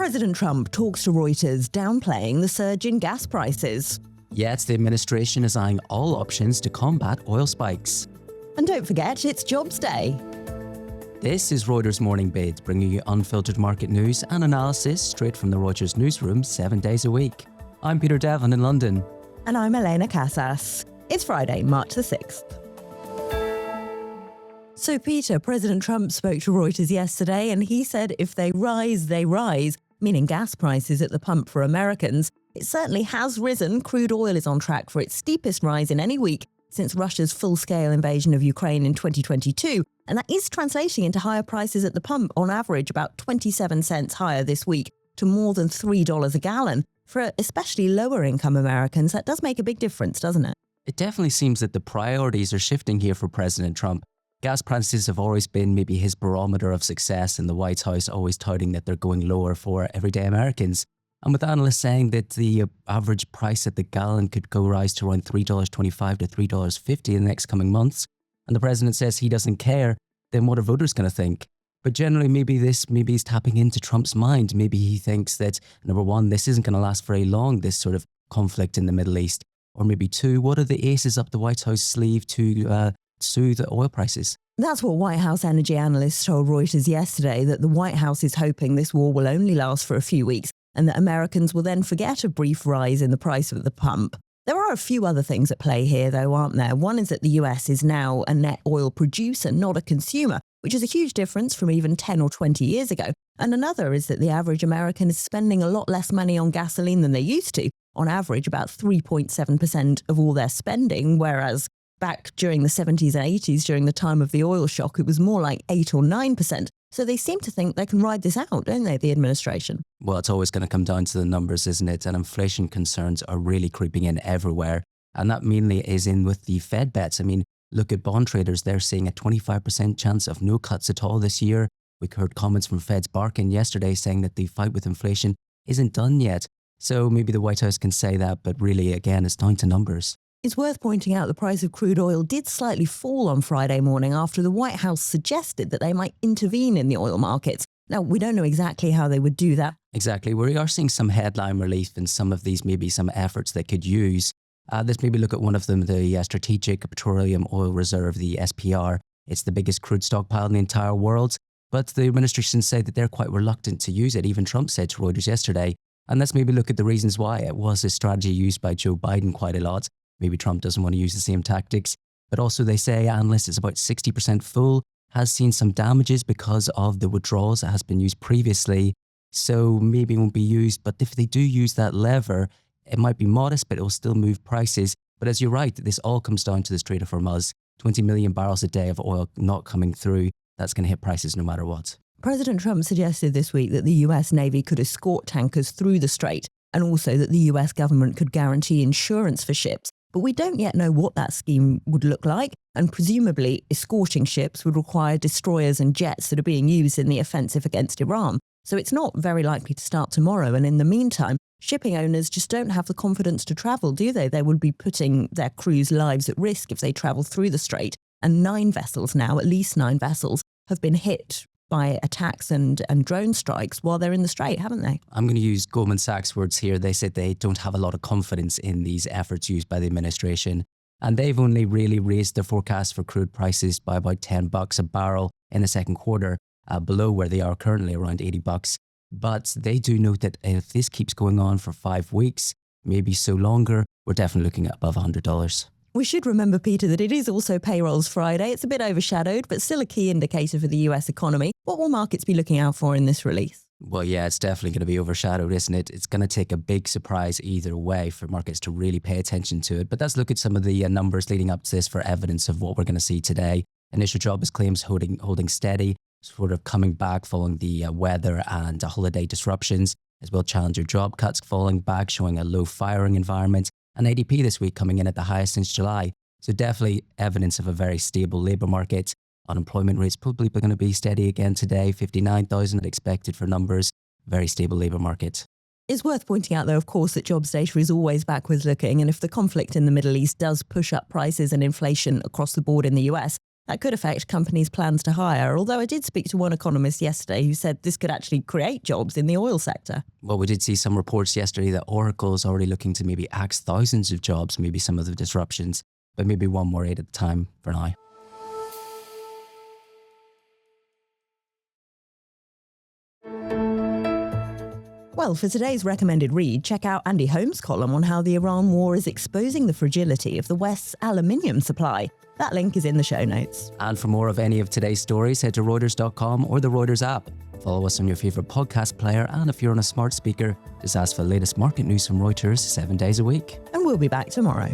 President Trump talks to Reuters downplaying the surge in gas prices. Yet the administration is eyeing all options to combat oil spikes. And don't forget, it's Jobs Day. This is Reuters Morning Bid, bringing you unfiltered market news and analysis straight from the Reuters newsroom 7 days a week. I'm Peter Devlin in London. And I'm Elena Casas. It's Friday, March the 6th. So Peter, President Trump spoke to Reuters yesterday and he said if they rise, meaning gas prices at the pump for Americans. It certainly has risen. Crude oil is on track for its steepest rise in any week since Russia's full-scale invasion of Ukraine in 2022, and that is translating into higher prices at the pump, on average about 27 cents higher this week to more than $3 a gallon. For especially lower-income Americans, that does make a big difference, doesn't it? It definitely seems that the priorities are shifting here for President Trump. Gas prices have always been maybe his barometer of success, and the White House always touting that they're going lower for everyday Americans. And with analysts saying that the average price at the gallon could go rise to around $3.25 to $3.50 in the next coming months, and the president says he doesn't care, then what are voters going to think? But generally, maybe he's tapping into Trump's mind. Maybe he thinks that, number one, this isn't going to last very long, this sort of conflict in the Middle East. Or maybe two, what are the aces up the White House sleeve to soothe the oil prices? That's what White House energy analysts told Reuters yesterday, that the White House is hoping this war will only last for a few weeks and that Americans will then forget a brief rise in the price of the pump. There are a few other things at play here, though, aren't there? One is that the US is now a net oil producer, not a consumer, which is a huge difference from even 10 or 20 years ago. And another is that the average American is spending a lot less money on gasoline than they used to, on average about 3.7% of all their spending, whereas back during the 70s and 80s, during the time of the oil shock, it was more like 8 or 9%. So they seem to think they can ride this out, don't they, the administration? Well, it's always going to come down to the numbers, isn't it? And inflation concerns are really creeping in everywhere. And that mainly is in with the Fed bets. I mean, look at bond traders. They're seeing a 25% chance of no cuts at all this year. We heard comments from Fed's Barkin yesterday saying that the fight with inflation isn't done yet. So maybe the White House can say that, but really, again, it's down to numbers. It's worth pointing out the price of crude oil did slightly fall on Friday morning after the White House suggested that they might intervene in the oil markets. Now, we don't know exactly how they would do that. Exactly. We are seeing some headline relief in some of these, maybe some efforts they could use. Let's maybe look at one of them, the Strategic Petroleum Oil Reserve, the SPR. It's the biggest crude stockpile in the entire world. But the administration say that they're quite reluctant to use it. Even Trump said to Reuters yesterday. And let's maybe look at the reasons why. It was a strategy used by Joe Biden quite a lot. Maybe Trump doesn't want to use the same tactics. But also they say analysts it's about 60% full, has seen some damages because of the withdrawals that has been used previously. So maybe it won't be used. But if they do use that lever, it might be modest, but it will still move prices. But as you're right, this all comes down to the Strait of Hormuz. 20 million barrels a day of oil not coming through. That's going to hit prices no matter what. President Trump suggested this week that the US Navy could escort tankers through the strait, and also that the US government could guarantee insurance for ships. But we don't yet know what that scheme would look like, and presumably escorting ships would require destroyers and jets that are being used in the offensive against Iran. So it's not very likely to start tomorrow, and in the meantime, shipping owners just don't have the confidence to travel, do they? They would be putting their crews' lives at risk if they travel through the strait. And 9 vessels now, at least 9 vessels, have been hit by attacks and drone strikes while they're in the strait, haven't they? I'm going to use Goldman Sachs words here. They said they don't have a lot of confidence in these efforts used by the administration. And they've only really raised their forecast for crude prices by about $10 a barrel in the second quarter, below where they are currently, around $80. But they do note that if this keeps going on for 5 weeks, maybe so longer, we're definitely looking at above $100. We should remember, Peter, that it is also Payrolls Friday. It's a bit overshadowed, but still a key indicator for the US economy. What will markets be looking out for in this release? Well, yeah, it's definitely going to be overshadowed, isn't it? It's going to take a big surprise either way for markets to really pay attention to it. But let's look at some of the numbers leading up to this for evidence of what we're going to see today. Initial jobless claims holding steady, sort of coming back following the weather and holiday disruptions, as well challenger job cuts falling back, showing a low firing environment. And ADP this week coming in at the highest since July. So definitely evidence of a very stable labour market. Unemployment rates probably going to be steady again today, 59,000 expected for numbers. Very stable labour market. It's worth pointing out, though, of course, that jobs data is always backwards looking. And if the conflict in the Middle East does push up prices and inflation across the board in the US, That could affect companies' plans to hire, although I did speak to one economist yesterday who said this could actually create jobs in the oil sector. Well, we did see some reports yesterday that Oracle is already looking to maybe axe thousands of jobs, maybe some of the disruptions, but maybe one more aid at a time for now. Well, for today's recommended read, check out Andy Holmes' column on how the Iran war is exposing the fragility of the West's aluminium supply. That link is in the show notes. And for more of any of today's stories, head to Reuters.com or the Reuters app. Follow us on your favourite podcast player, and if you're on a smart speaker, just ask for the latest market news from Reuters 7 days a week. And we'll be back tomorrow.